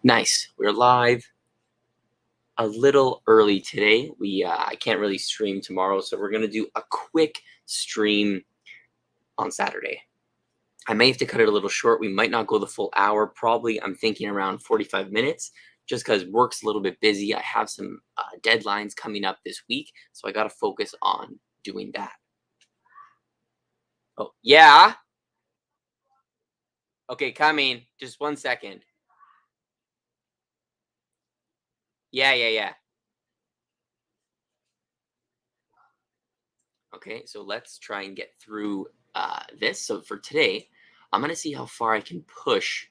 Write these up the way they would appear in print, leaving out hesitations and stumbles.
Nice. We're live a little early today. I can't really stream tomorrow, so we're gonna do a quick stream on Saturday. I may have to cut it a little short. We might not go the full hour. Probably, I'm thinking around 45 minutes, just because work's a little bit busy. I have some deadlines coming up this week, so I got to focus on doing that. Oh, yeah. Okay, coming. Just 1 second. Yeah. Okay, so let's try and get through this. So for today, I'm going to see how far I can push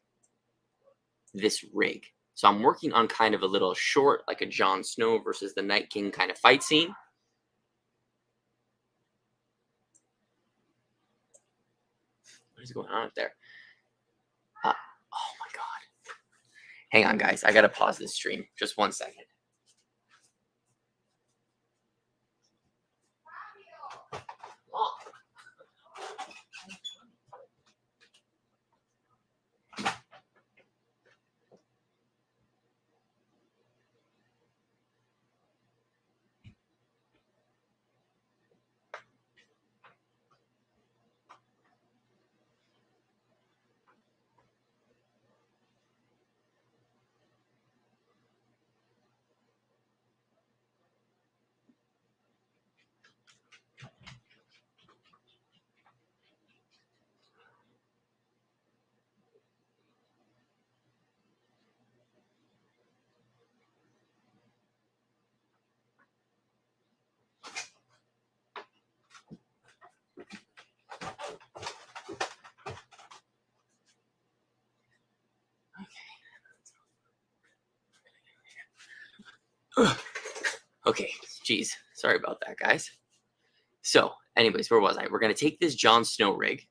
this rig. So I'm working on kind of a little short, like a Jon Snow versus the Night King kind of fight scene. What is going on up there? Oh my God. Hang on, guys. I got to pause this stream. Just 1 second. Okay, geez. Sorry about that, guys. So, anyways, where was I? We're going to take this Jon Snow rig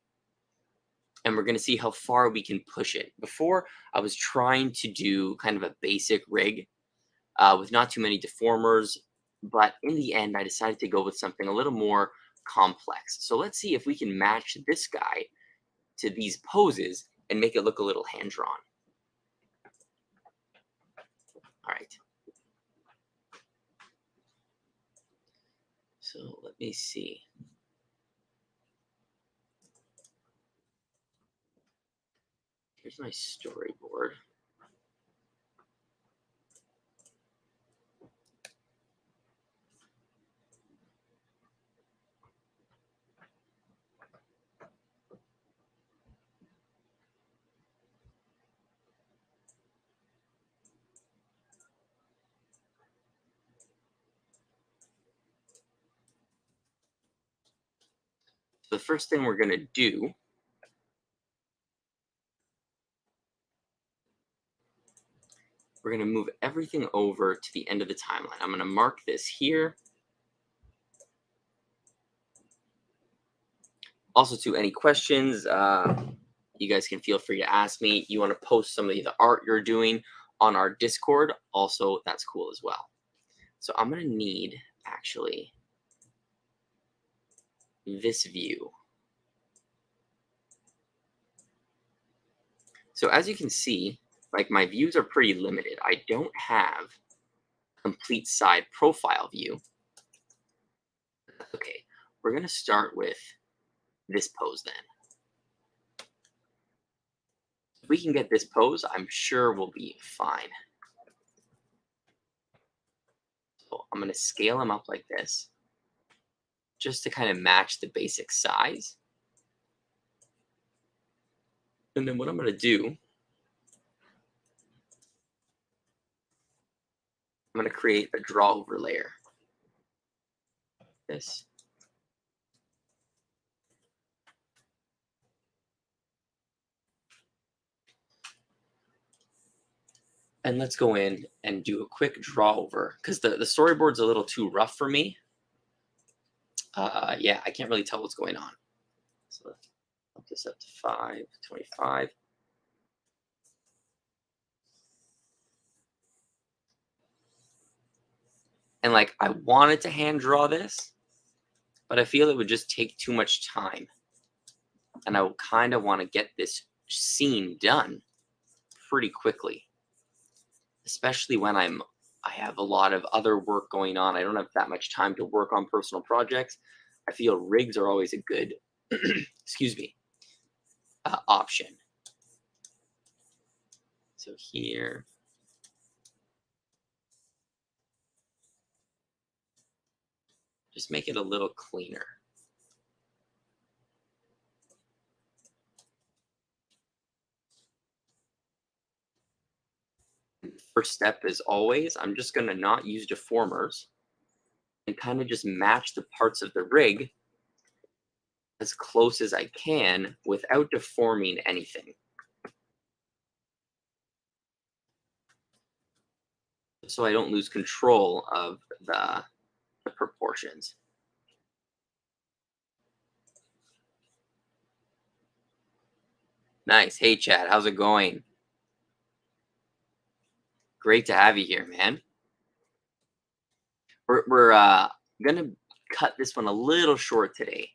and we're going to see how far we can push it. Before, I was trying to do kind of a basic rig with not too many deformers, but in the end, I decided to go with something a little more complex. So let's see if we can match this guy to these poses and make it look a little hand-drawn. All right. So let me see. Here's my storyboard. So the first thing we're going to do we're going to move everything over to the end of the timeline. I'm going to mark this here. Also, to any questions, you guys can feel free to ask me. You want to post some of the art you're doing on our Discord, also, that's cool as well. So I'm going to need, actually, this view. So as you can see, like my views are pretty limited. I don't have complete side profile view. Okay, we're going to start with this pose then. If we can get this pose, I'm sure we'll be fine. So I'm going to scale him up like this, just to kind of match the basic size. And then what I'm going to do, I'm going to create a draw over layer. This. And let's go in and do a quick draw over, because the storyboard's a little too rough for me. Yeah, I can't really tell what's going on. So let's up this up to 525. And like, I wanted to hand draw this, but I feel it would just take too much time. And I kind of want to get this scene done pretty quickly. especially when I have a lot of other work going on. I don't have that much time to work on personal projects. I feel rigs are always a good, excuse me, option. So here, just make it a little cleaner. First step is always, I'm just going to not use deformers and kind of just match the parts of the rig as close as I can without deforming anything. So I don't lose control of the proportions. Nice. Hey, Chad, how's it going? Great to have you here, man. We're gonna cut this one a little short today,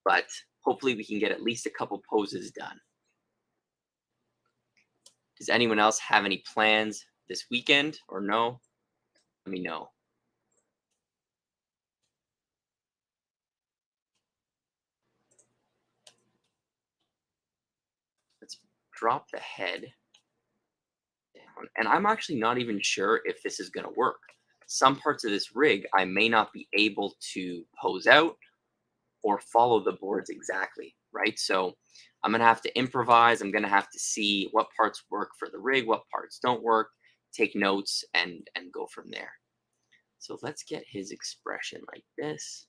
but hopefully we can get at least a couple poses done. Does anyone else have any plans this weekend or no? Let me know. Let's drop the head down. And I'm actually not even sure if this is going to work. Some parts of this rig I may not be able to pose out or follow the boards exactly, right? So I'm gonna have to improvise. I'm gonna have to see what parts work for the rig, what parts don't work, take notes, and go from there. So let's get his expression like this.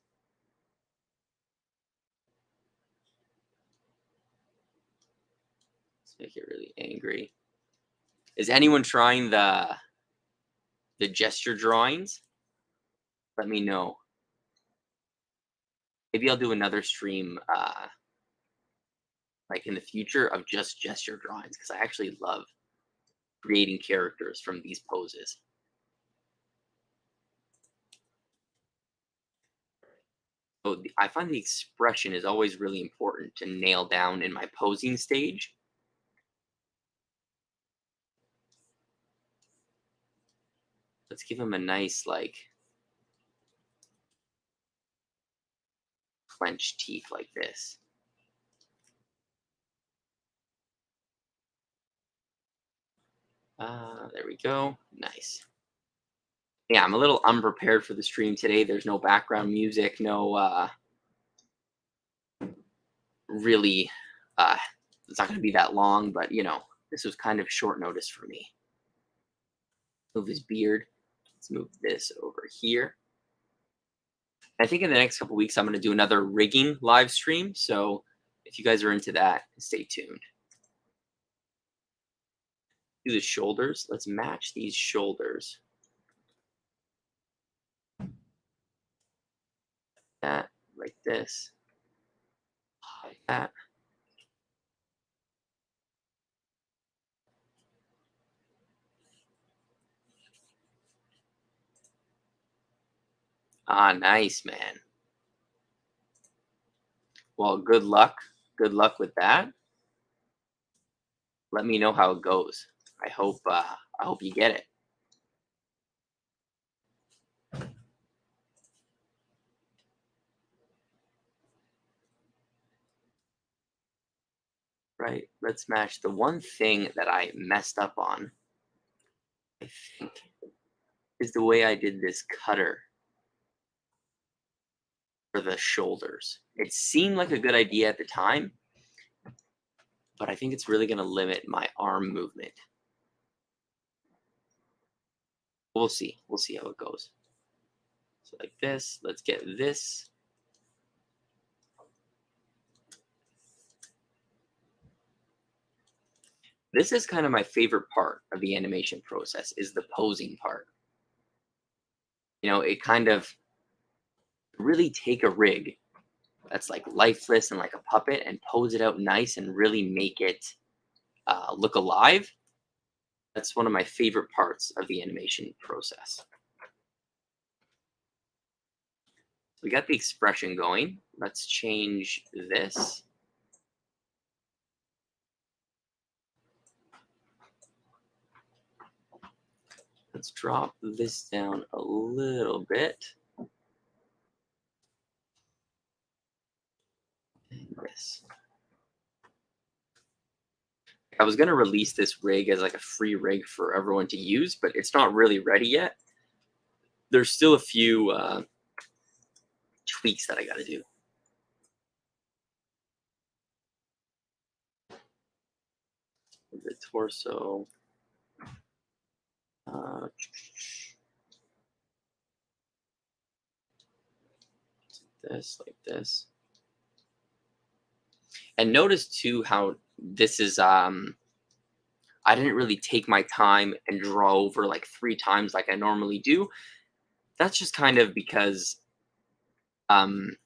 Let's make it really angry. Is anyone trying the gesture drawings? Let me know. Maybe I'll do another stream like in the future of just gesture drawings because I actually love creating characters from these poses. So I find the expression is always really important to nail down in my posing stage. Let's give him a nice, like, clenched teeth like this. There we go. Nice. Yeah, I'm a little unprepared for the stream today. There's no background music, no really it's not going to be that long, but you know, this was kind of short notice for me. Move his beard. Let's move this over here. I think in the next couple weeks I'm going to do another rigging live stream, so if you guys are into that, stay tuned. Do the shoulders. Let's match these shoulders. That, like this, like that. Ah, nice, man. Well, good luck. Good luck with that. Let me know how it goes. I hope you get it. Right. Let's match. The one thing that I messed up on, I think, is the way I did this cutter for the shoulders. It seemed like a good idea at the time, but I think it's really going to limit my arm movement. We'll see. We'll see how it goes. So like this, let's get this. This is kind of my favorite part of the animation process is the posing part. You know, it kind of really take a rig that's like lifeless and like a puppet and pose it out nice and really make it look alive. That's one of my favorite parts of the animation process. We got the expression going. Let's change this. Let's drop this down a little bit. This. I was going to release this rig as like a free rig for everyone to use, but it's not really ready yet. There's still a few tweaks that I got to do. The torso. This, like this. And notice too how this is, I didn't really take my time and draw over like 3 times like I normally do. That's just kind of because it's kind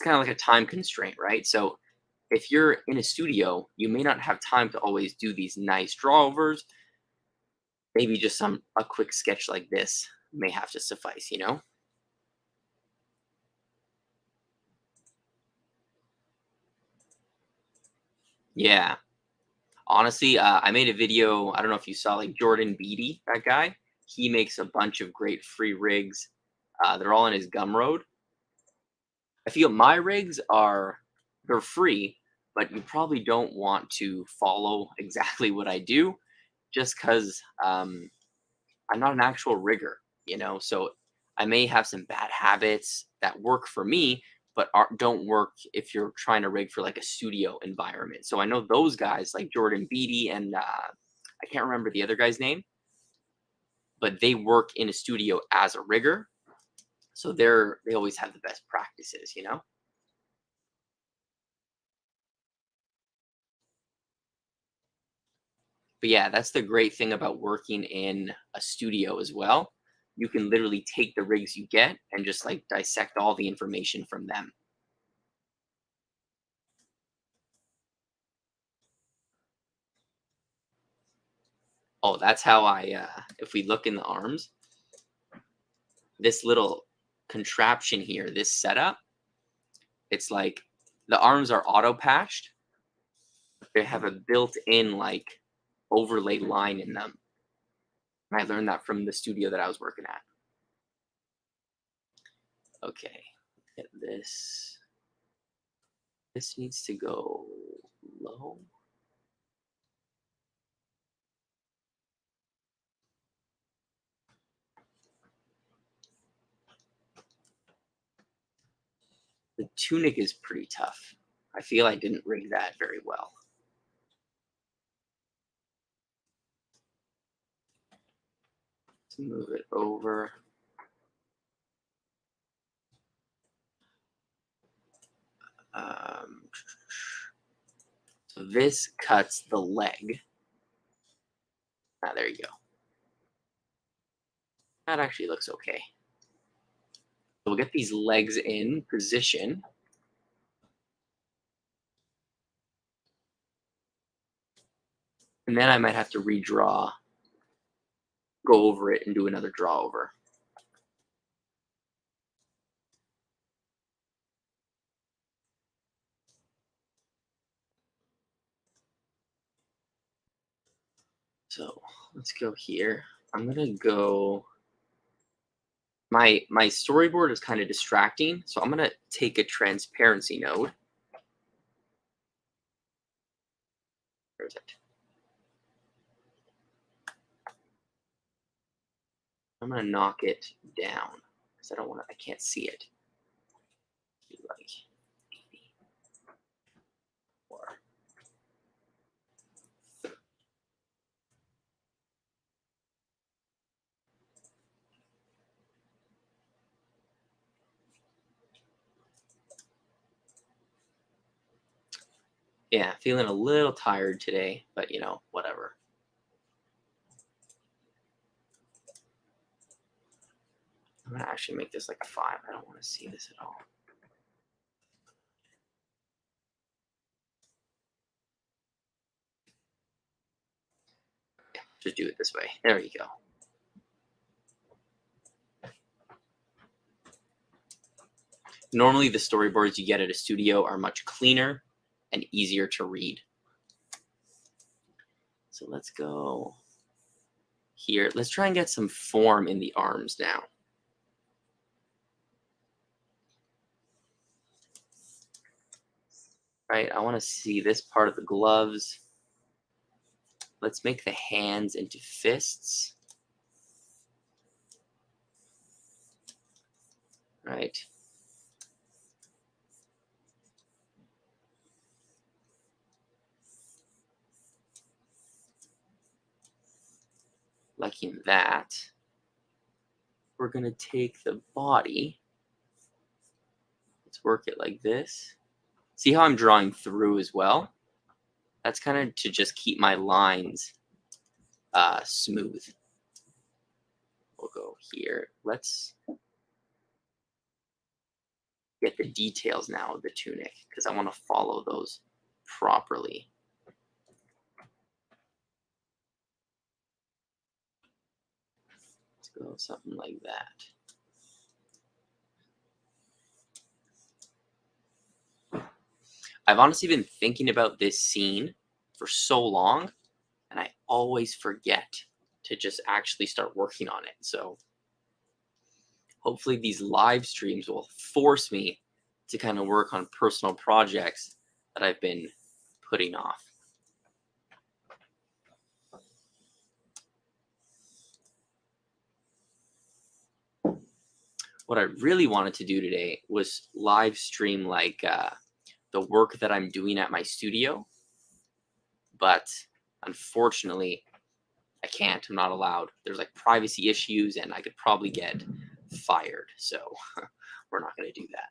of like a time constraint, right? So if you're in a studio, you may not have time to always do these nice drawovers. Maybe just a quick sketch like this may have to suffice, you know? Yeah. Honestly, I made a video. I don't know if you saw like Jordan Beatty, that guy. He makes a bunch of great free rigs. They're all in his Gumroad. I feel my rigs they're free, but you probably don't want to follow exactly what I do, just because I'm not an actual rigger, you know. So I may have some bad habits that work for me, but don't work if you're trying to rig for like a studio environment. So I know those guys like Jordan Beatty and I can't remember the other guy's name, but they work in a studio as a rigger. So they always have the best practices, you know? But yeah, that's the great thing about working in a studio as well. You can literally take the rigs you get and just like dissect all the information from them. Oh, that's how if we look in the arms, this little contraption here, this setup, it's like the arms are auto patched. They have a built-in like overlay line in them. And I learned that from the studio that I was working at. Okay, get this. This needs to go low. The tunic is pretty tough. I feel I didn't rig that very well. Let's move it over. So this cuts the leg. Ah, there you go. That actually looks okay. So we'll get these legs in position. And then I might have to redraw, go over it and do another draw over. So let's go here. I'm gonna go, my storyboard is kind of distracting, so I'm gonna take a transparency node. Where is it? I'm gonna knock it down because I can't see it. Like 80 or yeah, feeling a little tired today, but you know, whatever. I'm gonna actually make this like a 5. I don't want to see this at all. Just do it this way. There you go. Normally the storyboards you get at a studio are much cleaner and easier to read. So let's go here. Let's try and get some form in the arms now. Right, I want to see this part of the gloves. Let's make the hands into fists. Right. Liking that. We're going to take the body. Let's work it like this. See how I'm drawing through as well? That's kind of to just keep my lines smooth. We'll go here. Let's get the details now of the tunic because I want to follow those properly. Let's go something like that. I've honestly been thinking about this scene for so long, and I always forget to just actually start working on it. So hopefully these live streams will force me to kind of work on personal projects that I've been putting off. What I really wanted to do today was live stream like the work that I'm doing at my studio, but unfortunately I can't. I'm not allowed. There's like privacy issues and I could probably get fired, so we're not going to do that.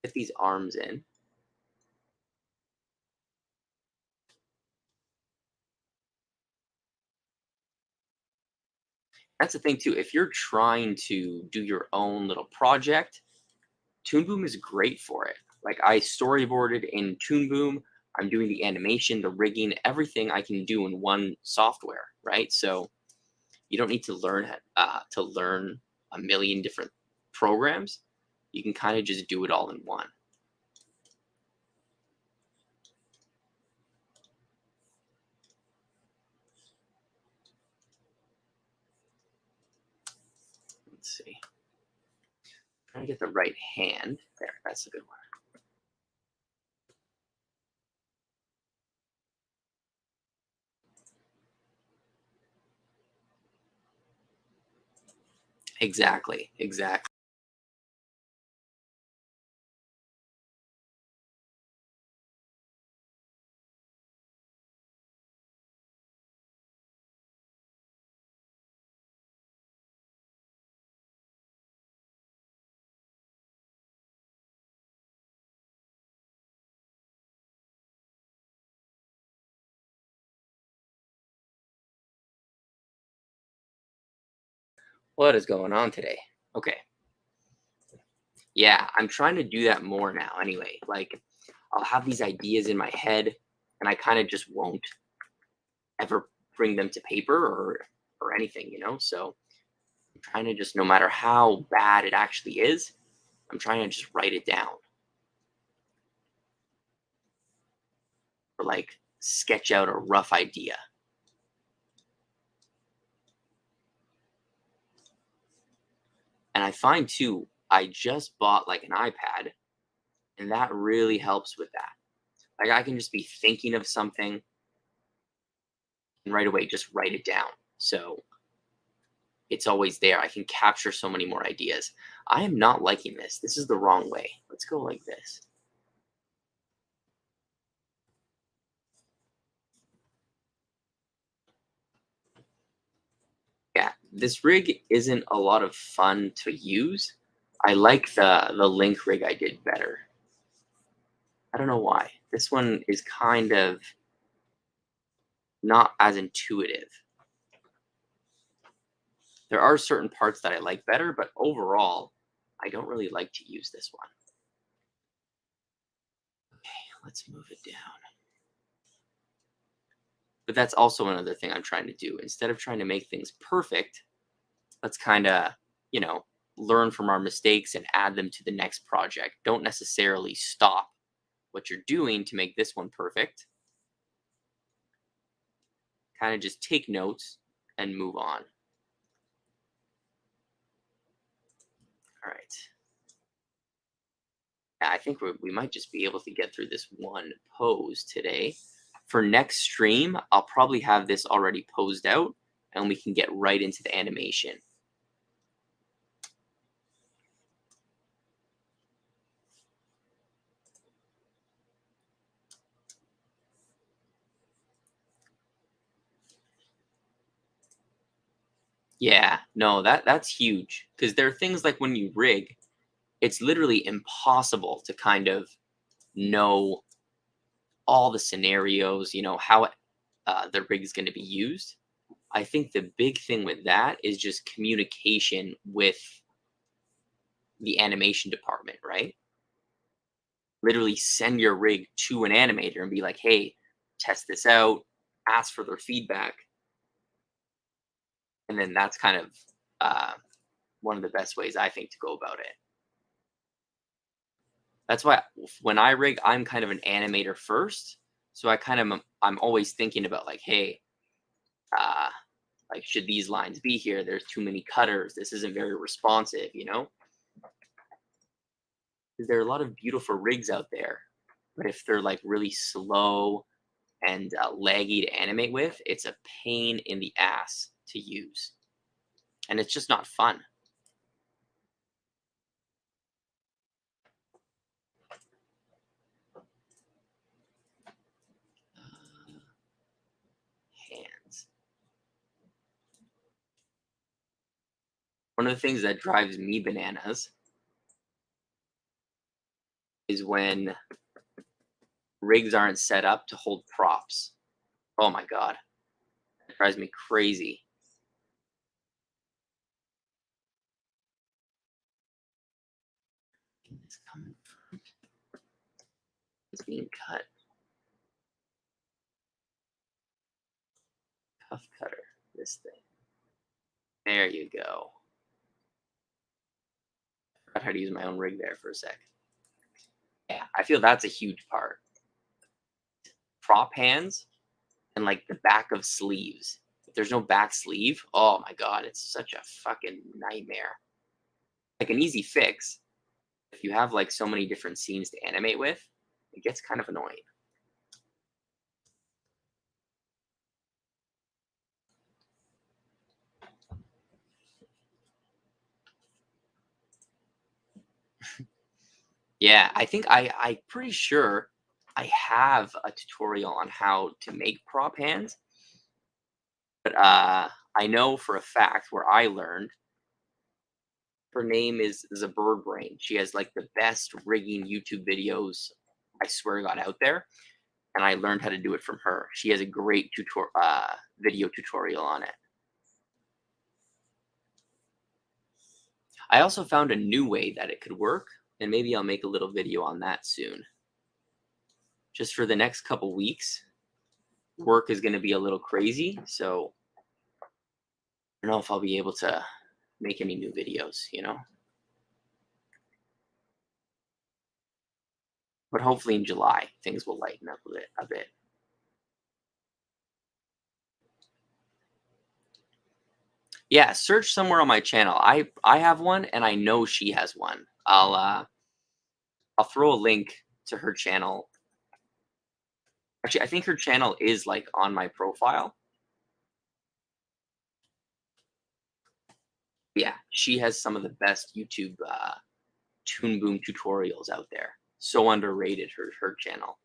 Get these arms in. That's the thing too, if you're trying to do your own little project, Toon Boom is great for it. Like I storyboarded in Toon Boom. I'm doing the animation, the rigging, everything I can do in one software, right? So you don't need to learn a million different programs. You can kind of just do it all in one. Let's see. Trying to get the right hand. There, that's a good one. Exactly. What is going on today? Okay. Yeah, I'm trying to do that more now anyway. Like I'll have these ideas in my head and I kind of just won't ever bring them to paper or anything, you know? So I'm trying to just no matter how bad it actually is, I'm trying to just write it down. Or like sketch out a rough idea. And I find too, I just bought like an iPad and that really helps with that. Like I can just be thinking of something and right away just write it down. So it's always there. I can capture so many more ideas. I am not liking this. This is the wrong way. Let's go like this. Yeah, this rig isn't a lot of fun to use. I like the Link rig I did better. I don't know why. This one is kind of not as intuitive. There are certain parts that I like better, but overall, I don't really like to use this one. Okay, let's move it down. But that's also another thing I'm trying to do. Instead of trying to make things perfect, let's kind of, you know, learn from our mistakes and add them to the next project. Don't necessarily stop what you're doing to make this one perfect. kind of just take notes and move on. All right. Yeah, I think we might just be able to get through this one pose today. For next stream, I'll probably have this already posed out and we can get right into the animation. Yeah, no, that's huge because there are things like when you rig, it's literally impossible to kind of know all the scenarios, how the rig is going to be used. I think the big thing with that is just communication with the animation department, right? Literally send your rig to an animator and be like, hey, test this out, ask for their feedback. And then that's kind of uh, one of the best ways I think to go about it. That's why when I rig, I'm kind of an animator first. So I'm always thinking about like, hey, uh, like should these lines be here? There's too many cutters. This isn't very responsive, Because there are a lot of beautiful rigs out there, but if they're like really slow and laggy to animate with, it's a pain in the ass to use, and it's just not fun. Hands. One of the things that drives me bananas is when rigs aren't set up to hold props. Oh my god, it drives me crazy. It's coming. It's being cut. Cuff cutter. This thing. There you go. I forgot how to use my own rig there for a sec. Yeah, I feel that's a huge part. Prop hands and like the back of sleeves. If there's no back sleeve, oh my god, it's such a fucking nightmare. Like an easy fix. If you have like so many different scenes to animate with, it gets kind of annoying. Yeah, I think I'm pretty sure I have a tutorial on how to make prop hands, but I know for a fact where I learned. Her name is Zabur Brain. She has like the best rigging YouTube videos, I swear to God, out there. And I learned how to do it from her. She has a great video tutorial on it. I also found a new way that it could work, and maybe I'll make a little video on that soon. Just for the next couple weeks, work is going to be a little crazy, so I don't know if I'll be able to make any new videos. But hopefully in July, things will lighten up a bit. Yeah, search somewhere on my channel. I have one, and I know she has one. I'll throw a link to her channel. Actually, I think her channel is like on my profile. Yeah, she has some of the best YouTube Toon Boom tutorials out there. So underrated, her channel.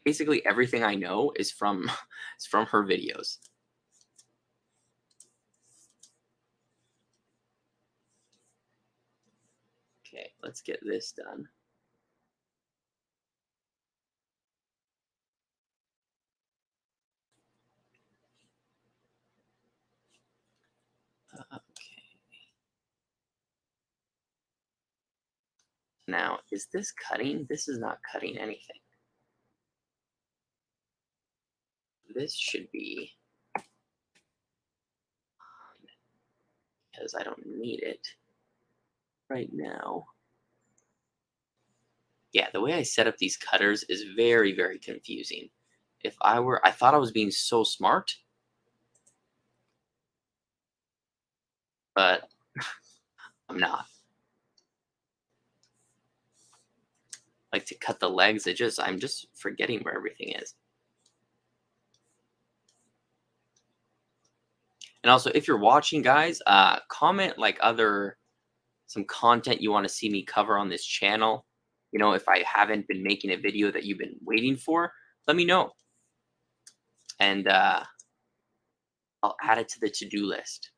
Basically everything I know is from is from her videos. Okay, let's get this done. Okay. Now, is this cutting? This is not cutting anything. This should be, because I don't need it right now. Yeah, the way I set up these cutters is very, very confusing. I thought I was being so smart, but I'm not. Like to cut the legs, I'm just forgetting where everything is. And also, if you're watching, guys, comment like some content you want to see me cover on this channel. You know, if I haven't been making a video that you've been waiting for, let me know, and I'll add it to the to-do list.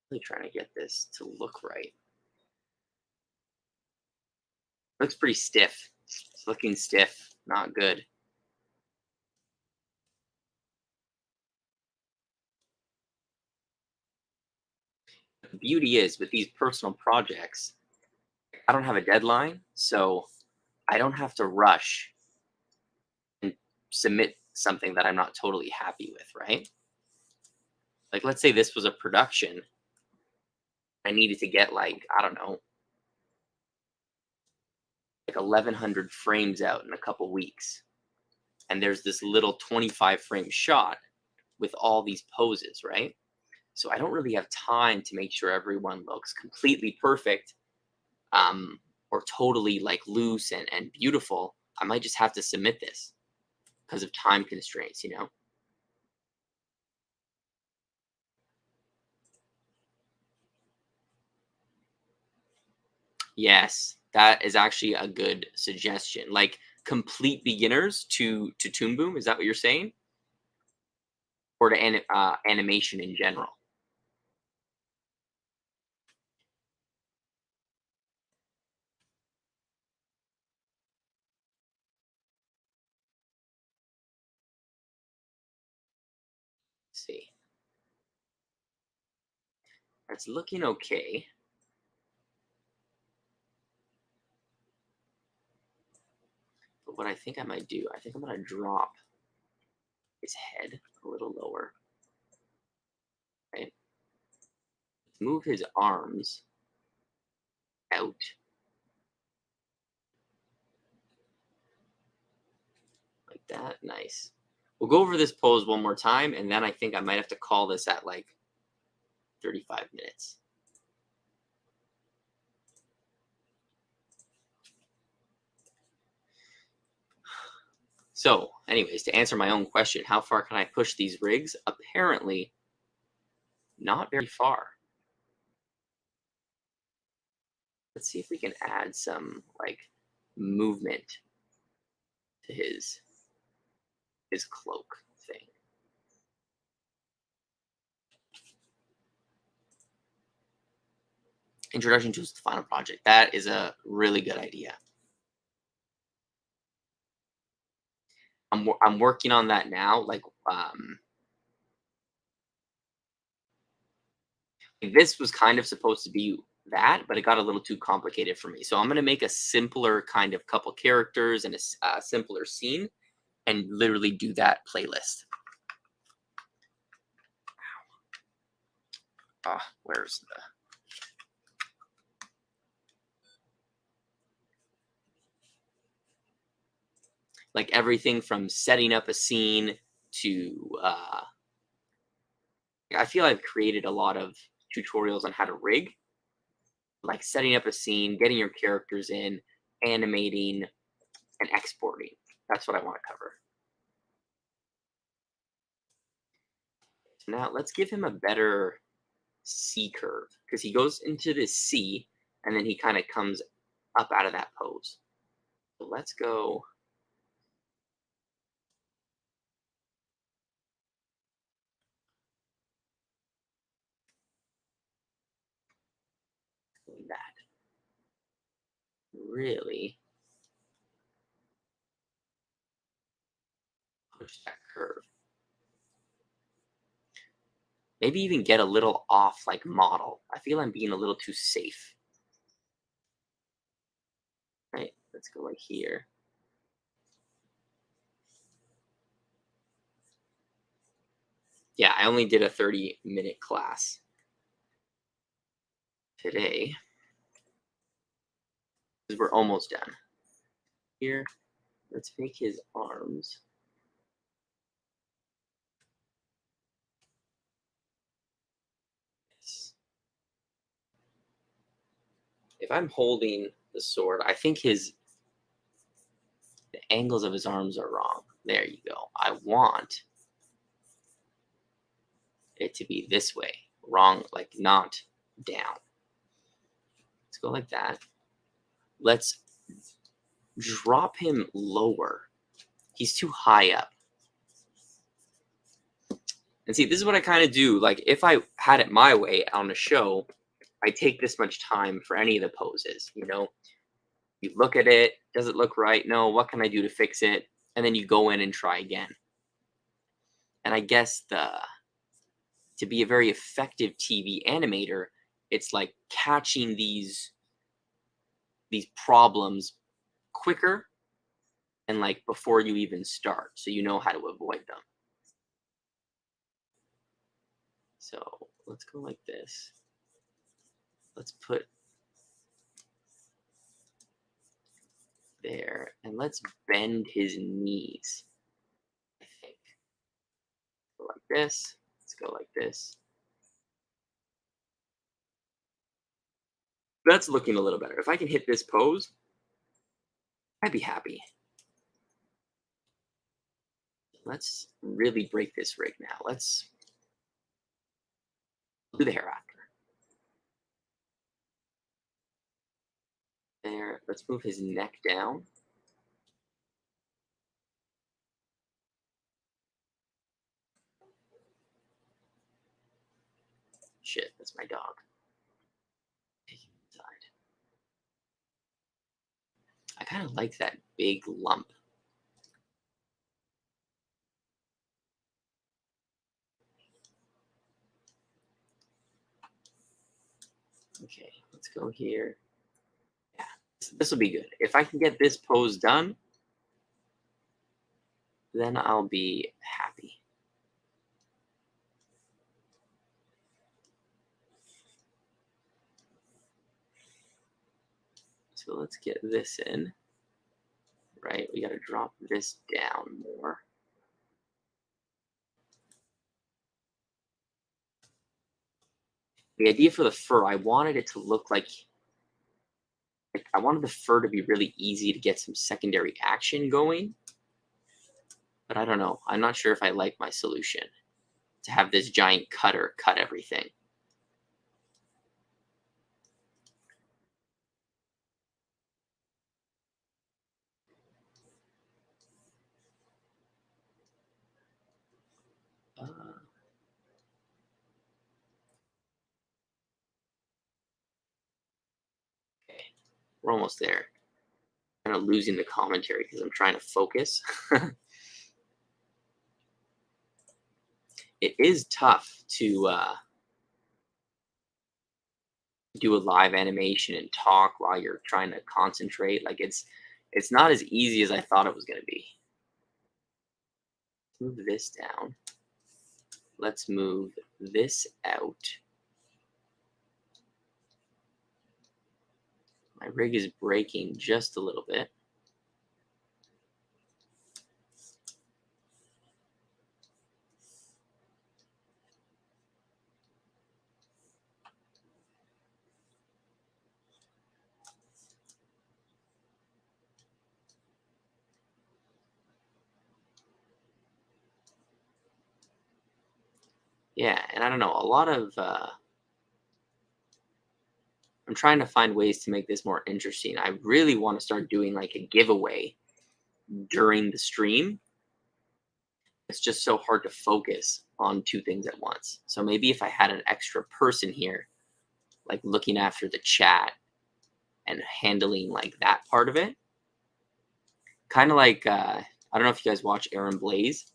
Really trying to get this to look right. Looks pretty stiff. It's looking stiff. Not good. The beauty is with these personal projects, I don't have a deadline, so I don't have to rush and submit something that I'm not totally happy with, right? Like, let's say this was a production. I needed to get like, I don't know, like 1100 frames out in a couple weeks. And there's this little 25 frame shot with all these poses, right? So I don't really have time to make sure everyone looks completely perfect, or totally like loose and beautiful. I might just have to submit this because of time constraints, you know? Yes, that is actually a good suggestion. Like complete beginners to Toon Boom, is that what you're saying? Or to animation in general? Let's see. It's looking okay. But what I think I might do, I think I'm gonna drop his head a little lower. Right? Move his arms out. Like that. Nice. We'll go over this pose one more time, and then I think I might have to call this at like 35 minutes. So, anyways, to answer my own question, how far can I push these rigs? Apparently, not very far. Let's see if we can add some like movement to his cloak thing. Introduction to his final project. That is a really good idea. I'm working on that now. Like this was kind of supposed to be that, but it got a little too complicated for me. So I'm gonna make a simpler kind of couple characters and a simpler scene, and literally do that playlist. Where's the like everything from setting up a scene to I feel I've created a lot of tutorials on how to rig, like setting up a scene, getting your characters in, animating, and exporting. That's what I want to cover. So now let's give him a better C curve because he goes into this C and then he kind of comes up out of that pose. So let's go. That really push that curve. Maybe even get a little off like model. I feel I'm being a little too safe. let's go like here. Yeah, I only did a 30-minute class today because we're almost done. Here, let's make his arms. If I'm holding the sword, I think the angles of his arms are wrong. There you go. I want it to be this way. Wrong, like not down. Let's go like that. Let's drop him lower. He's too high up. And see, this is what I kind of do. Like, if I had it my way on a show, I take this much time for any of the poses. You know, you look at it. Does it look right? No. What can I do to fix it? And then you go in and try again. And I guess to be a very effective TV animator, it's like catching these problems quicker and like before you even start, so you know how to avoid them. So let's go like this. Let's put there, and let's bend his knees. I think. Go like this. Let's go like this. That's looking a little better. If I can hit this pose, I'd be happy. Let's really break this rig now. Let's do the hair after. There. Let's move his neck down. Shit, that's my dog. Take him inside. I kind of like that big lump. Okay, let's go here. Yeah, this will be good. If I can get this pose done, then I'll be happy. So let's get this in, right? We got to drop this down more. The idea for the fur, I wanted it to look like I wanted the fur to be really easy to get some secondary action going. But I don't know. I'm not sure if I like my solution to have this giant cutter cut everything. Okay, we're almost there. Kind of losing the commentary because I'm trying to focus. It is tough to do a live animation and talk while you're trying to concentrate. Like it's not as easy as I thought it was going to be. Move this down. Let's move this out. My rig is breaking just a little bit. Yeah, and I don't know, a lot of I'm trying to find ways to make this more interesting. I really want to start doing like a giveaway during the stream. It's just so hard to focus on two things at once. So maybe if I had an extra person here, like looking after the chat and handling like that part of it, kind of like I don't know if you guys watch Aaron Blaze.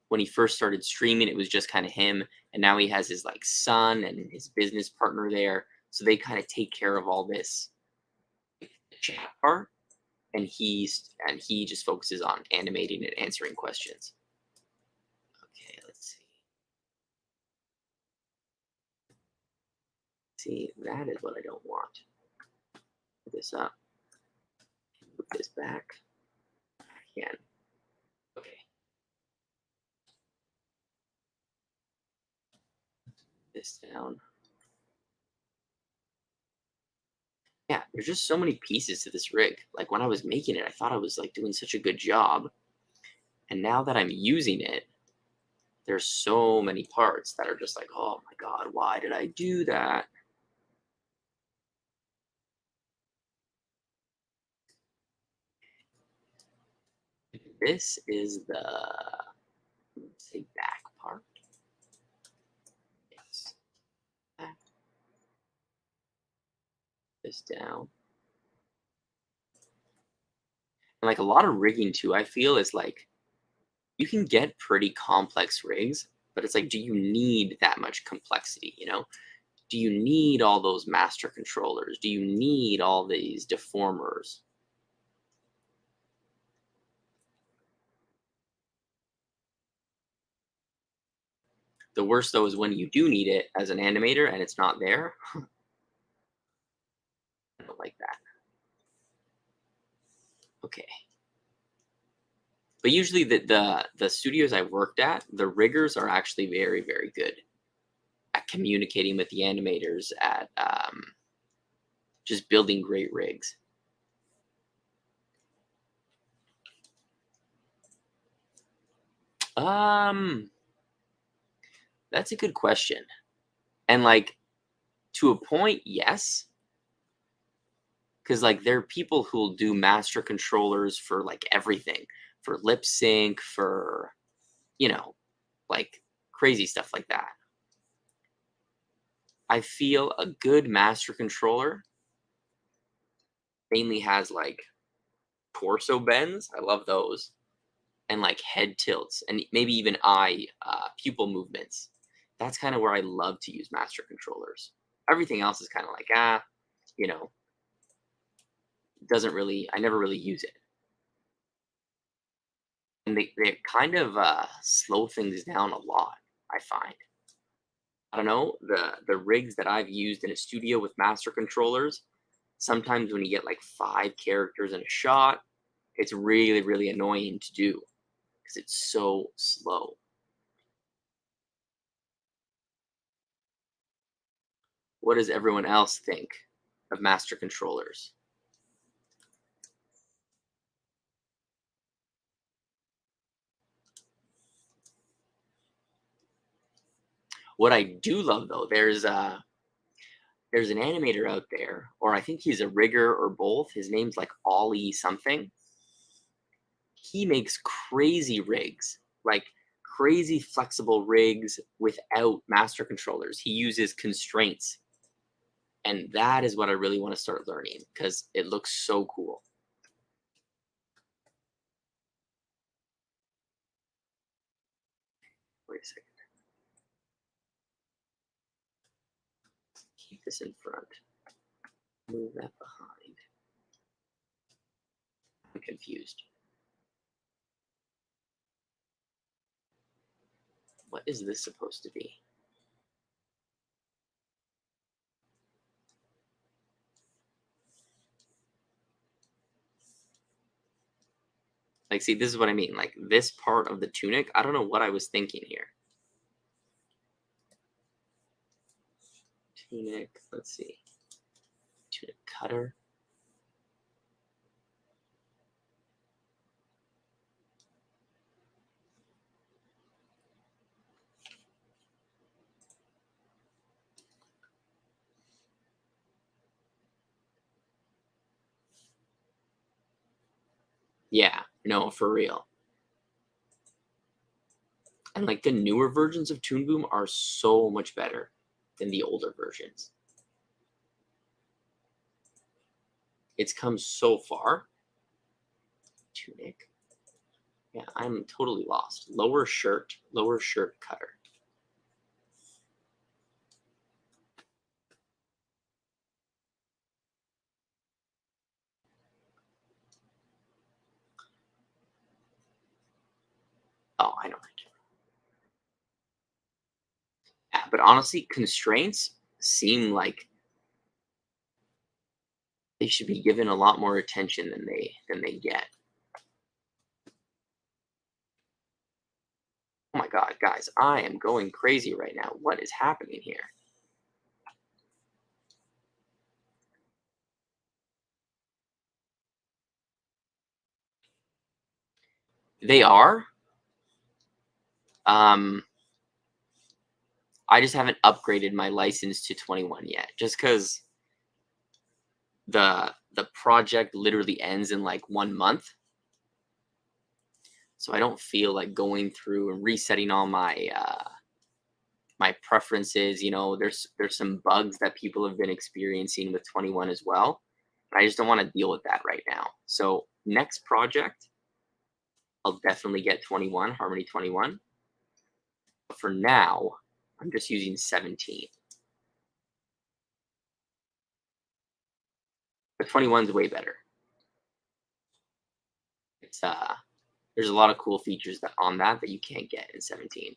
When he first started streaming, it was just kind of him, and now he has his like son and his business partner there, so they kind of take care of all this chat part, and he just focuses on animating and answering questions. Okay, let's see. See, that is what I don't want. Put this up. Move this back. Again. Okay. This down. Yeah, there's just so many pieces to this rig. Like when I was making it, I thought I was like doing such a good job. And now that I'm using it, there's so many parts that are just like, oh my God, why did I do that? This is the, let's say, back part. Yes. Back. This down. And like a lot of rigging too, I feel is like, you can get pretty complex rigs, but it's like, do you need that much complexity? You know, do you need all those master controllers? Do you need all these deformers? The worst though is when you do need it as an animator and it's not there. I don't like that. Okay. But usually the studios I worked at, the riggers are actually very, very good at communicating with the animators, at just building great rigs. That's a good question. And like to a point, yes. Because like there are people who'll do master controllers for like everything, for lip sync, for you know, like crazy stuff like that. I feel a good master controller mainly has like torso bends. I love those. And like head tilts and maybe even eye pupil movements. That's kind of where I love to use master controllers. Everything else is kind of like, you know, doesn't really, I never really use it. And they kind of slow things down a lot, I find. I don't know, the rigs that I've used in a studio with master controllers, sometimes when you get like 5 characters in a shot, it's really, really annoying to do because it's so slow. What does everyone else think of master controllers? What I do love though, there's an animator out there, or I think he's a rigger or both. His name's like Ollie something. He makes crazy rigs, like crazy flexible rigs without master controllers. He uses constraints. And that is what I really want to start learning because it looks so cool. Wait a second. Keep this in front. Move that behind. I'm confused. What is this supposed to be? Like, see, this is what I mean. Like, this part of the tunic, I don't know what I was thinking here. Tunic, let's see. Tunic cutter. Yeah, no, for real. And like the newer versions of Toon Boom are so much better than the older versions. It's come so far. Tunic. Yeah, I'm totally lost. Lower shirt cutter. Oh, I know. Yeah, but honestly, constraints seem like they should be given a lot more attention than they get. Oh my god, guys, I am going crazy right now. What is happening here? They are. Um, I just haven't upgraded my license to 21 yet, just because the project literally ends in like 1 month. So I don't feel like going through and resetting all my preferences. There's some bugs that people have been experiencing with 21 as well. I just don't want to deal with that right now. So next project, I'll definitely get 21, Harmony 21. But for now, I'm just using 17. But 21 is way better. It's there's a lot of cool features that you can't get in 17.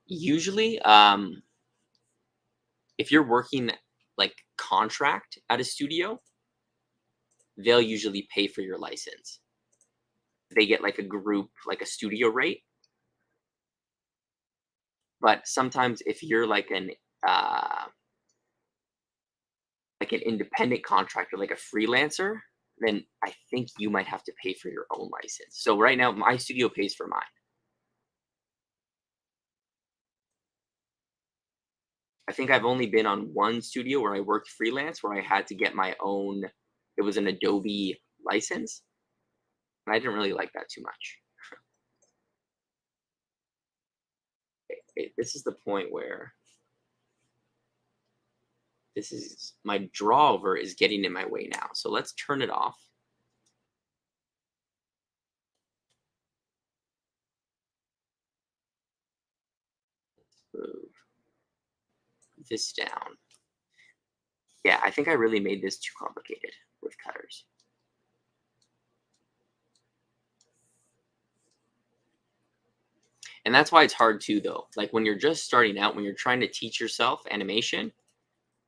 Usually, if you're working like contract at a studio, they'll usually pay for your license. They get like a group, like a studio rate. But sometimes if you're like an independent contractor, like a freelancer, then I think you might have to pay for your own license. So right now, my studio pays for mine. I think I've only been on one studio where I worked freelance, where I had to get my own. It was an Adobe license, and I didn't really like that too much. This is the point where this is my draw over is getting in my way now. So let's turn it off. Move this down. Yeah, I think I really made this too complicated with cutters. And that's why it's hard too, though. Like when you're just starting out, when you're trying to teach yourself animation,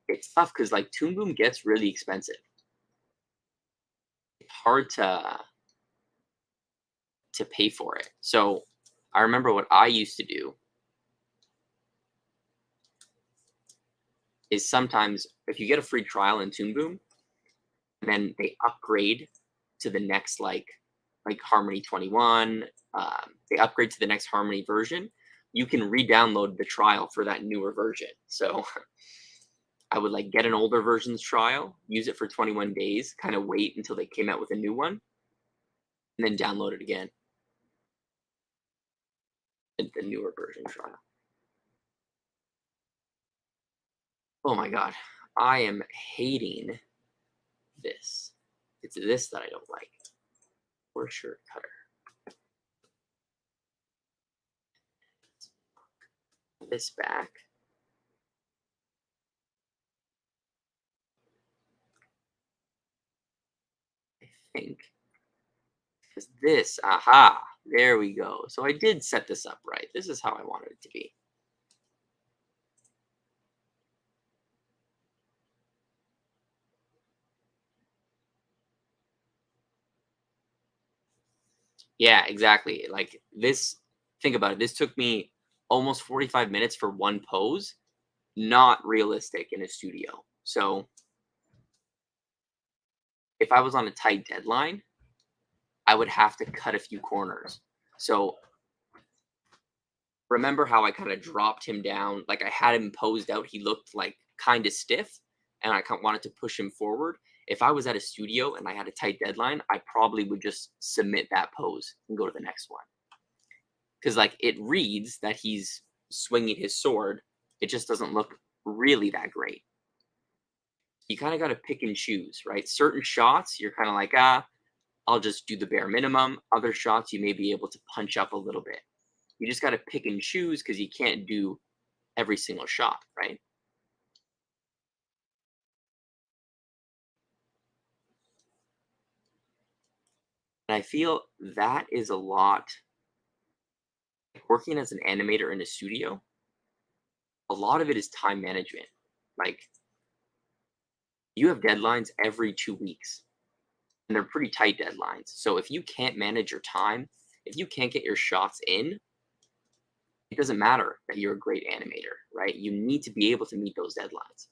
it's tough because like Toon Boom gets really expensive. It's hard to pay for it. So I remember what I used to do is sometimes if you get a free trial in Toon Boom, and then they upgrade to the next like Harmony 21, they upgrade to the next Harmony version, you can re-download the trial for that newer version. So I would like get an older version's trial, use it for 21 days, kind of wait until they came out with a new one, and then download it again. The newer version trial. Oh my god, I am hating this. It's this that I don't like. For sure, cutter. This back. I think because this, aha, there we go. So I did set this up right. This is how I wanted it to be. Yeah, exactly. Like this, think about it. This took me almost 45 minutes for one pose. Not realistic in a studio. So if I was on a tight deadline, I would have to cut a few corners. So remember how I kind of dropped him down? Like I had him posed out. He looked like kind of stiff, and I wanted to push him forward. If I was at a studio and I had a tight deadline, I probably would just submit that pose and go to the next one. Because like it reads that he's swinging his sword, it just doesn't look really that great. You kind of got to pick and choose, right? Certain shots, you're kind of like, I'll just do the bare minimum. Other shots, you may be able to punch up a little bit. You just got to pick and choose because you can't do every single shot, right? And I feel that is a lot working as an animator in a studio. A lot of it is time management. Like you have deadlines every 2 weeks, and they're pretty tight deadlines. So if you can't manage your time, if you can't get your shots in, it doesn't matter that you're a great animator, right? You need to be able to meet those deadlines.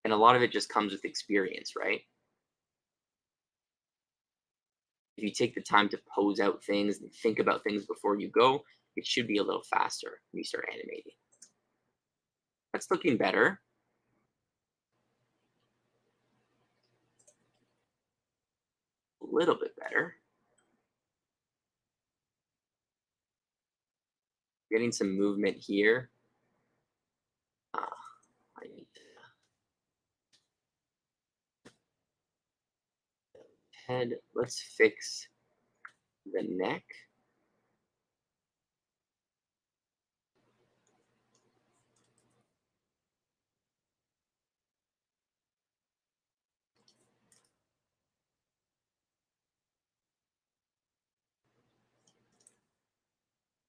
And a lot of it just comes with experience, right? If you take the time to pose out things and think about things before you go, it should be a little faster when you start animating. That's looking better. A little bit better. Getting some movement here. I need to head. Let's fix the neck.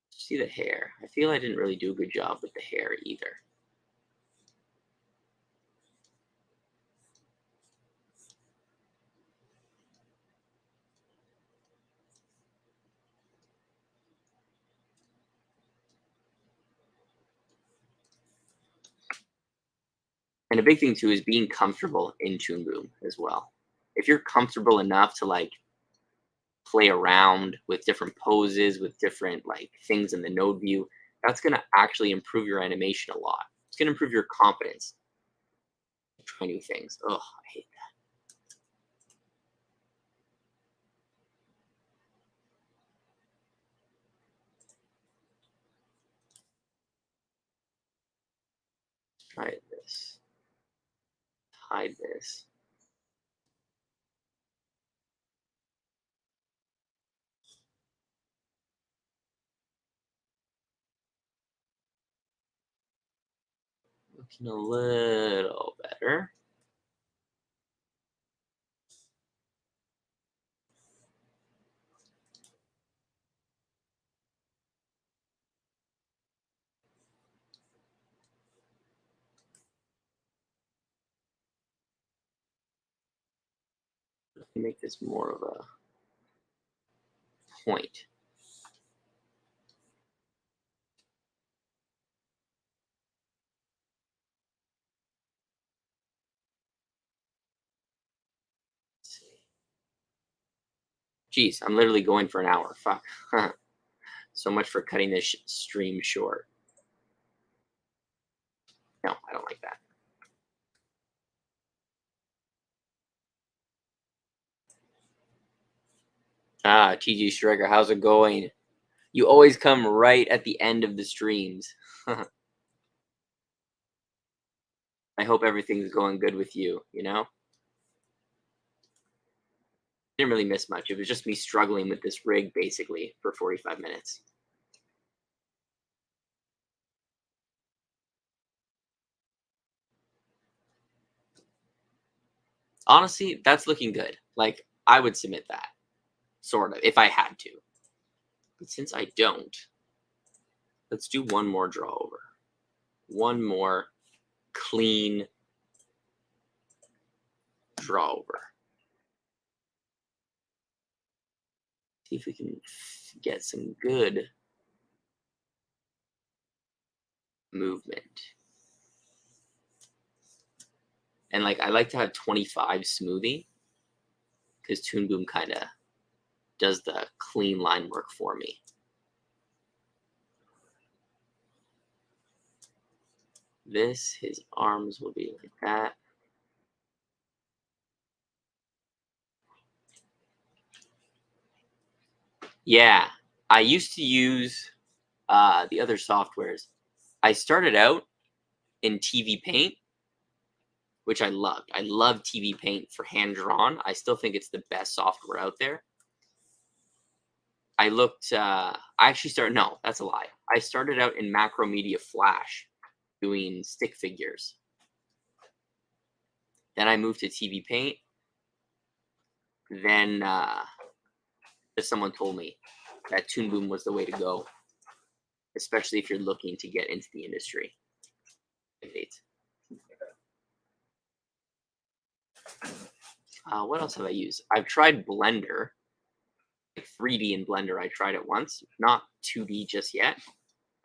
See the hair. I feel I didn't really do a good job with the hair either. And a big thing too is being comfortable in Toon Boom as well. If you're comfortable enough to like play around with different poses, with different like things in the node view, that's gonna actually improve your animation a lot. It's gonna improve your confidence. Try new things. Oh, I hate that. Try this. Hide this. Looking a little better. Let me make this more of a point. Let's see. Geez, I'm literally going for an hour. Fuck. So much for cutting this stream short. No, I don't like that. Ah, TG Striker, how's it going? You always come right at the end of the streams. I hope everything's going good with you, you know? Didn't really miss much. It was just me struggling with this rig basically for 45 minutes. Honestly, that's looking good. Like, I would submit that, sort of, if I had to. But since I don't, let's do one more draw over. One more clean draw over. See if we can get some good movement. And like I like to have 25 smoothie because Toon Boom kind of does the clean line work for me. His arms will be like that. Yeah, I used to use the other softwares. I started out in TV Paint, which I loved. I love TV Paint for hand drawn. I still think it's the best software out there. I looked. I actually started. No, that's a lie. I started out in Macromedia Flash, doing stick figures. Then I moved to TV Paint. Then someone told me that Toon Boom was the way to go, especially if you're looking to get into the industry. What else have I used? I've tried Blender, like 3D in Blender. I tried it once, not 2D just yet,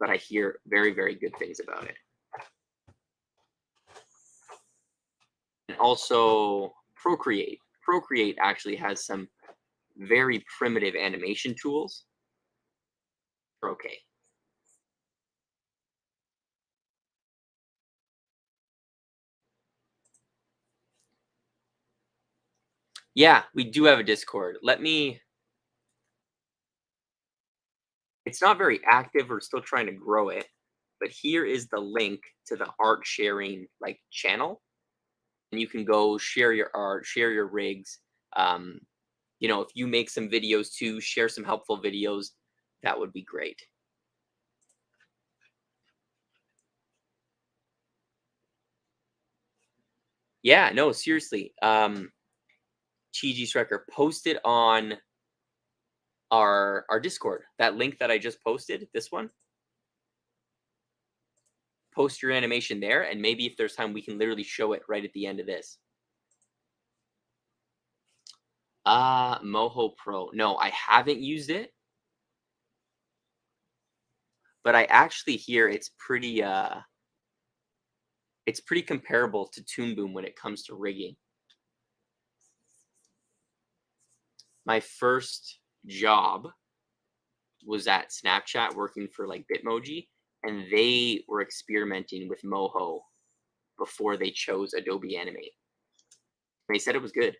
but I hear very, very good things about it. And also Procreate. Procreate actually has some very primitive animation tools. Okay. Yeah, we do have a Discord. It's not very active. We're still trying to grow it, but here is the link to the art sharing like channel, and you can go share your art, share your rigs. If you make some videos too, share some helpful videos. That would be great. Yeah, no, seriously. TG Striker, post it on our Discord. That link that I just posted, this one. Post your animation there, and maybe if there's time, we can literally show it right at the end of this. Moho Pro. No, I haven't used it, but I actually hear it's pretty comparable to Toon Boom when it comes to rigging. My first job was at Snapchat working for like Bitmoji, and they were experimenting with Moho before they chose Adobe Animate. They said it was good.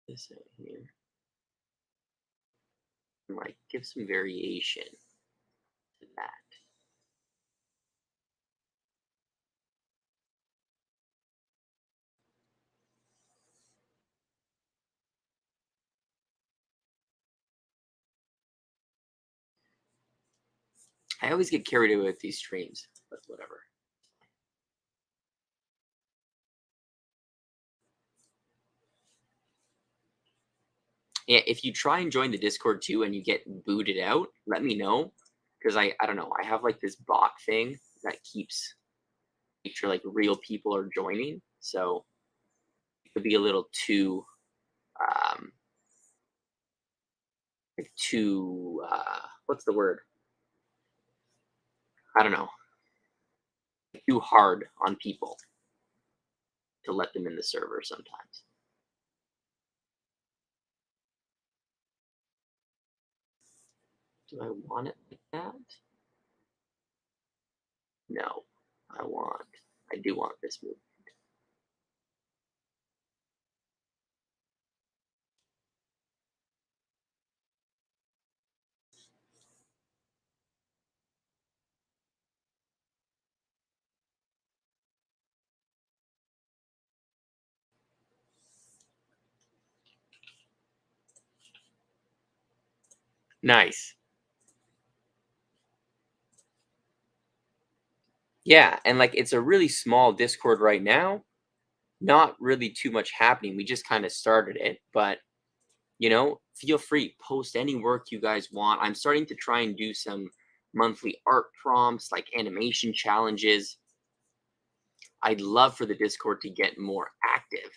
This here, and like give some variation to that. I always get carried away with these streams, but whatever. Yeah, if you try and join the Discord too and you get booted out, let me know, because I don't know. I have like this bot thing that keeps make sure like real people are joining, so it could be a little too what's the word? I don't know. Too hard on people to let them in the server sometimes. Do I want it like that? No, I do want this move. Nice. Yeah, and like it's a really small Discord right now. Not really too much happening. We just kind of started it, but feel free, post any work you guys want. I'm starting to try and do some monthly art prompts, like animation challenges. I'd love for the Discord to get more active,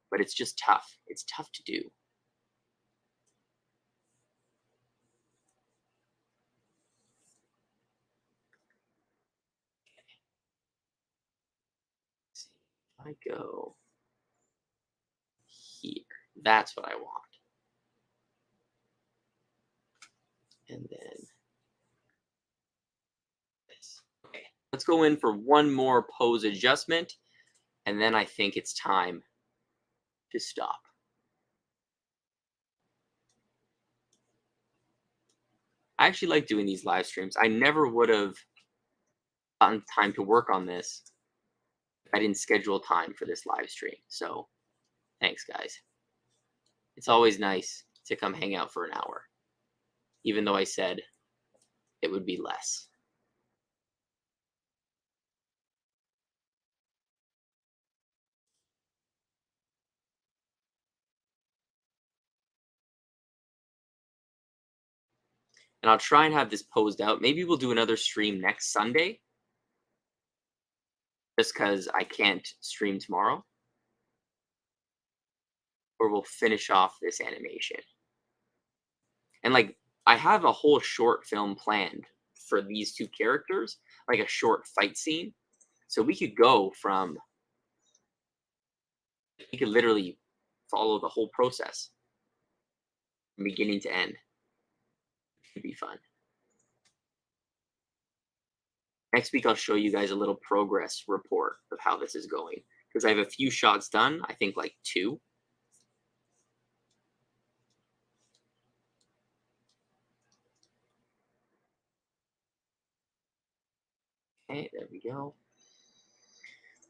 but it's just tough. It's tough to do. If I go here, that's what I want. And then this. Okay, let's go in for one more pose adjustment, and then I think it's time to stop. I actually like doing these live streams. I never would have gotten time to work on this I didn't schedule time for this live stream. So thanks, guys. It's always nice to come hang out for an hour, even though I said it would be less. And I'll try and have this posed out. Maybe we'll do another stream next Sunday, just because I can't stream tomorrow. Or we'll finish off this animation. And like, I have a whole short film planned for these two characters, like a short fight scene. So we could go from, we could literally follow the whole process from beginning to end. It'd be fun. Next week, I'll show you guys a little progress report of how this is going, because I have a few shots done. I think like 2. Okay, there we go.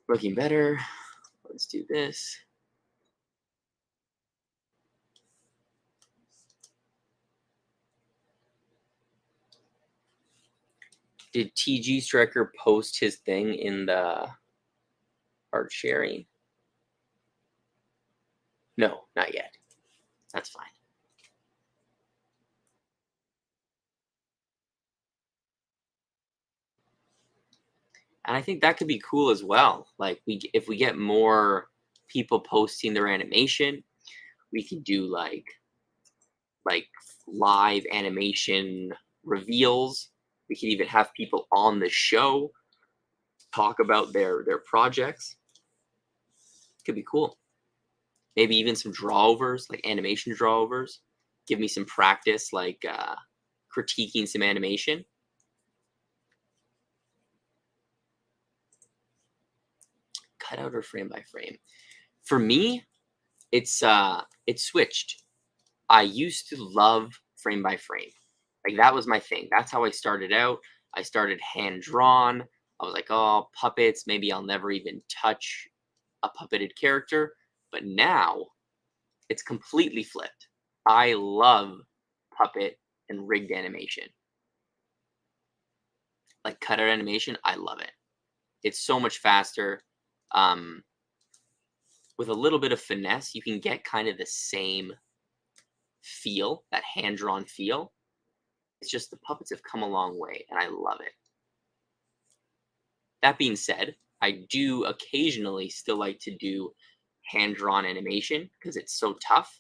Looking better. Let's do this. Did TG Striker post his thing in the art sharing? No, not yet. That's fine. And I think that could be cool as well. Like if we get more people posting their animation, we can do like live animation reveals. We can even have people on the show talk about their projects. Could be cool. Maybe even some drawovers, like animation drawovers. Give me some practice, like critiquing some animation. Cut out or frame by frame. For me, it's switched. I used to love frame by frame. Like that was my thing. That's how I started out. I started hand drawn. I was like, oh, puppets. Maybe I'll never even touch a puppeted character. But now it's completely flipped. I love puppet and rigged animation. Like cutout animation, I love it. It's so much faster. With a little bit of finesse, you can get kind of the same feel, that hand-drawn feel. It's just the puppets have come a long way, and I love it. That being said, I do occasionally still like to do hand-drawn animation because it's so tough,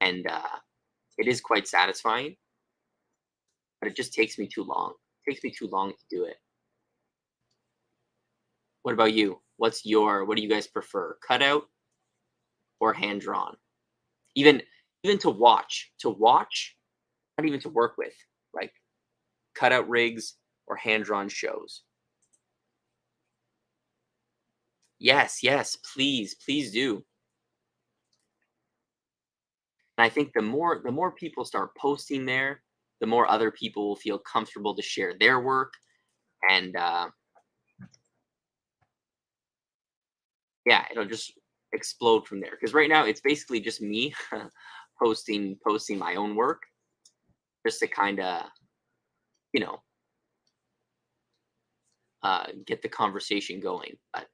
and it is quite satisfying, but it just takes me too long. It takes me too long to do it. What about you? What do you guys prefer? Cutout or hand-drawn? Even to watch, not even to work with, like cutout rigs or hand-drawn shows. Yes, please do. And I think the more people start posting there, the more other people will feel comfortable to share their work, and yeah, it'll just explode from there. Because right now it's basically just me posting my own work, just to kind of, you know, get the conversation going. But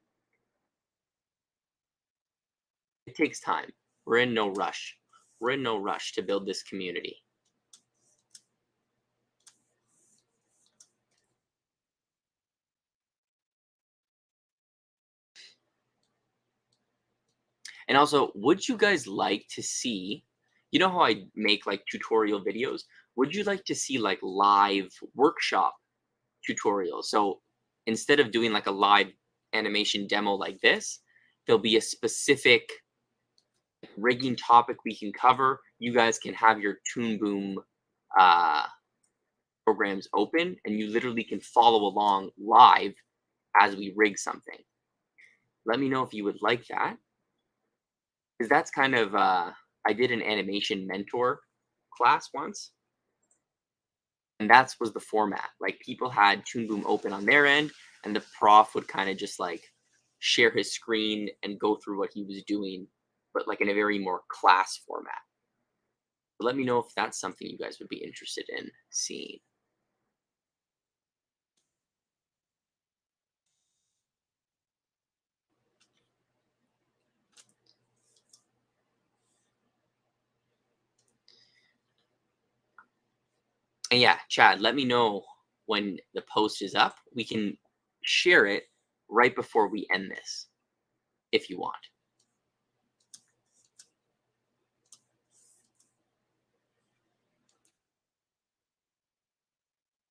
it takes time. We're in no rush. We're in no rush to build this community. And also, would you guys like to see, you know how I make like tutorial videos? Would you like to see like live workshop tutorials? So instead of doing like a live animation demo like this, there'll be a specific rigging topic we can cover. You guys can have your Toon Boom programs open, and you literally can follow along live as we rig something. Let me know if you would like that, because that's kind of I did an animation mentor class once, and that was the format. Like people had Toon Boom open on their end, and the prof would kind of just like share his screen and go through what he was doing, but like in a very more class format. But let me know if that's something you guys would be interested in seeing. And yeah, Chad, let me know when the post is up. We can share it right before we end this if you want.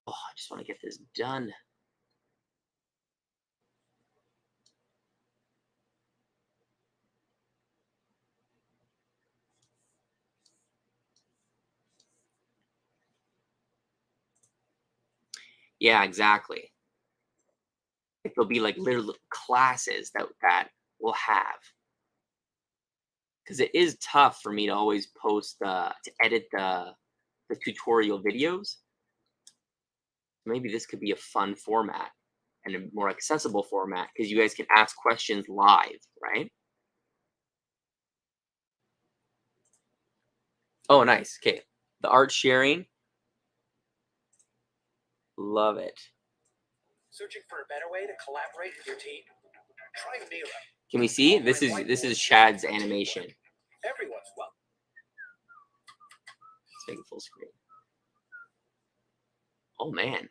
Oh, I just want to get this done. Yeah, exactly. There'll be like little classes that we'll have, because it is tough for me to always post to edit the tutorial videos. Maybe this could be a fun format and a more accessible format because you guys can ask questions live, right? Oh, nice. Okay, the art sharing, love it. Searching for a better way to collaborate with your team? Try Mira. Can we see? This is Chad's animation. Everyone's welcome. Let's make it full screen. Oh man.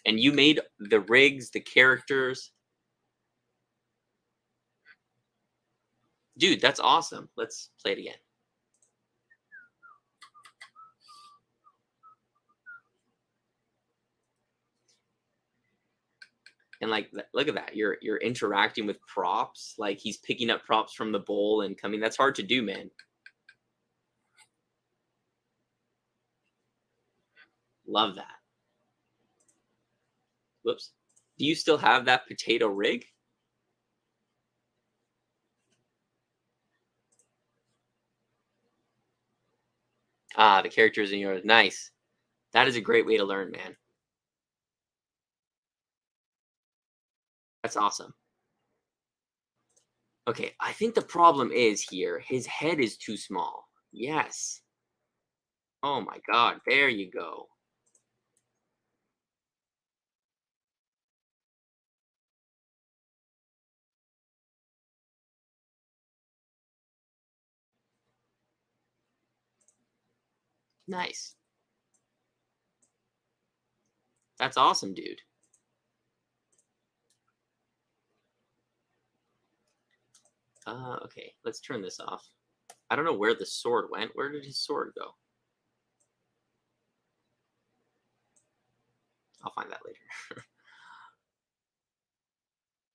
And you made the rigs, the characters. Dude, that's awesome. Let's play it again. And like, look at that. You're interacting with props. Like he's picking up props from the bowl and coming. That's hard to do, man. Love that. Whoops. Do you still have that potato rig? Ah, the characters in yours. Nice. That is a great way to learn, man. That's awesome. Okay, I think the problem is here, his head is too small. Yes. Oh my god, there you go. Nice. That's awesome, dude. Okay, let's turn this off. I don't know where the sword went. Where did his sword go? I'll find that later.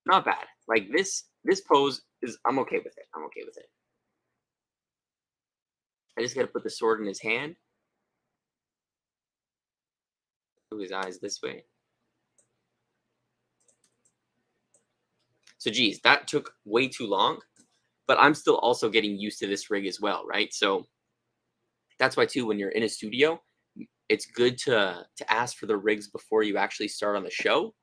Not bad. Like this pose is, I'm okay with it. I'm okay with it. I just gotta put the sword in his hand. Move his eyes this way. So geez, that took way too long, but I'm still also getting used to this rig as well, right? So that's why too, when you're in a studio, it's good to ask for the rigs before you actually start on the show,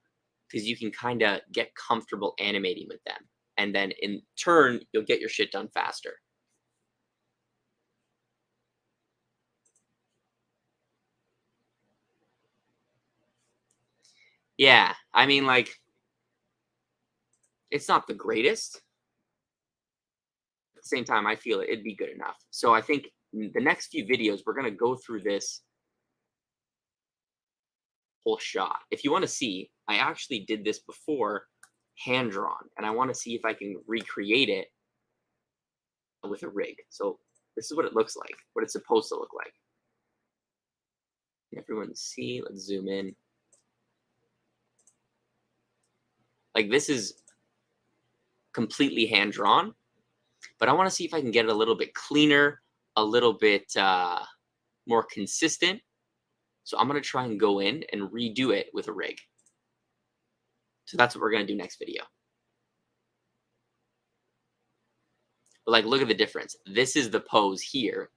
because you can kind of get comfortable animating with them, and then in turn you'll get your shit done faster. Yeah, I mean, like, it's not the greatest. At the same time, I feel it'd be good enough. So I think the next few videos we're gonna go through this whole shot. If you want to see, I actually did this before hand drawn, and I want to see if I can recreate it with a rig. So this is what it looks like, what it's supposed to look like. Can everyone see? Let's zoom in. Like, this is completely hand drawn, but I want to see if I can get it a little bit cleaner, a little bit more consistent. So I'm going to try and go in and redo it with a rig. So that's what we're going to do next video. But like, look at the difference. This is the pose here.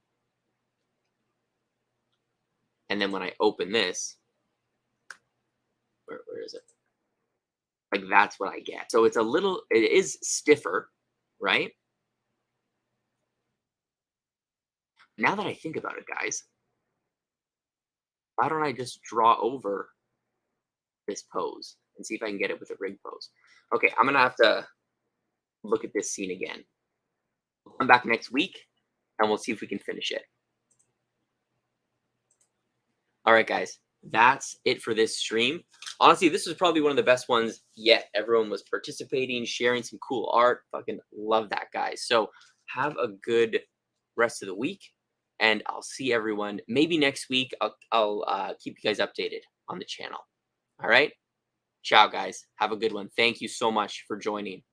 And then when I open this, where is it? Like that's what I get. So it's a little, it is stiffer, right? Now that I think about it, guys, why don't I just draw over this pose and see if I can get it with a rig pose? Okay, I'm gonna have to look at this scene again. We'll come back next week and we'll see if we can finish it. All right, guys, that's it for this stream. Honestly, this was probably one of the best ones yet. Everyone was participating, sharing some cool art. Fucking love that, guys. So have a good rest of the week, and I'll see everyone maybe next week. I'll keep you guys updated on the channel. All right, ciao, guys. Have a good one. Thank you so much for joining.